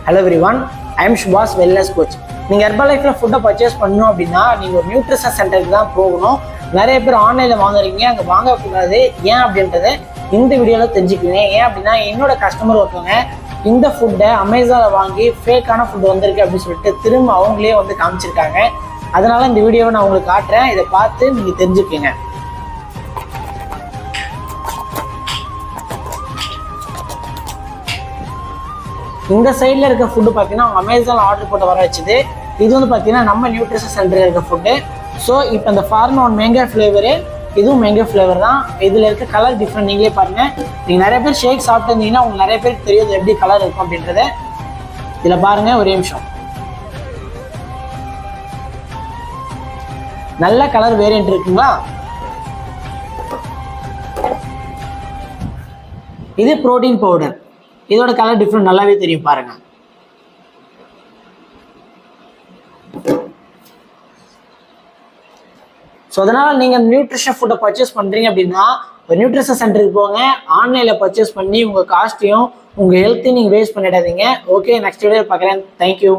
Hello everyone, I am சுபாஷ் wellness coach. நீங்கள் herbal லைஃப்ல ஃபுட்டை பர்ச்சேஸ் பண்ணணும் அப்படின்னா நீங்கள் ஒரு நியூட்ரிஷன் சென்டருக்கு தான் போகணும். நிறைய பேர் ஆன்லைனில் வாங்குறீங்க, அங்கே வாங்கக்கூடாது. ஏன் அப்படின்றத இந்த வீடியோவில் தெரிஞ்சுக்குவீங்க. ஏன் அப்படின்னா என்னோட கஸ்டமர் ஒருத்தவங்க இந்த ஃபுட்டை அமேசானில் வாங்கி ஃபேக்கான ஃபுட் வந்திருக்கு அப்படின்னு சொல்லிட்டு திரும்ப அவங்களே வந்து காமிச்சிருக்காங்க. அதனால இந்த வீடியோவை நான் உங்களுக்கு காட்டுறேன். இதை பார்த்து நீங்கள் தெரிஞ்சுக்கோங்க. இந்த சைடில் இருக்க ஃபுட்டு பார்த்தீங்கன்னா அவங்க அமேசானில் ஆர்டர் போட்டு வர வச்சுது. இது வந்து பார்த்தீங்கன்னா நம்ம நியூட்ரிஷன் சென்டரில் இருக்க ஃபுட்டு. ஸோ இப்போ இந்த ஃபார்ம் ஒன் மேங்கோ ஃப்ளேவரு, இதுவும் மேங்கோ ஃப்ளேவர் தான். இதில் இருக்க கலர் டிஃப்ரெண்ட் நீங்களே பாருங்கள். நீங்கள் நிறைய பேர் ஷேக் சாப்பிட்டு இருந்தீங்கன்னா உங்களுக்கு நிறைய பேருக்கு தெரியுது எப்படி கலர் இருக்கும் அப்படின்றத. இதில் பாருங்கள், ஒரே நிமிஷம். நல்ல கலர் வேரியன்ட் இருக்குங்களா? இது புரோட்டீன் பவுடர். இதோட கலர் டிஃப்ரெண்ட் நல்லாவே தெரியும் பாருங்க. ஸோ அதனால நீங்க நியூட்ரிஷன் ஃபுட்டை பர்ச்சேஸ் பண்றீங்க அப்படின்னா ஒரு நியூட்ரிஷன் சென்டருக்கு போங்க. ஆன்லைன்ல பர்ச்சேஸ் பண்ணி உங்க காஸ்ட்டையும் உங்க ஹெல்த்தையும் நீங்க வேஸ்ட் பண்ணிடாதீங்க. ஓகே, நெக்ஸ்ட் வீடியோ பார்க்குறேன். தேங்க்யூ.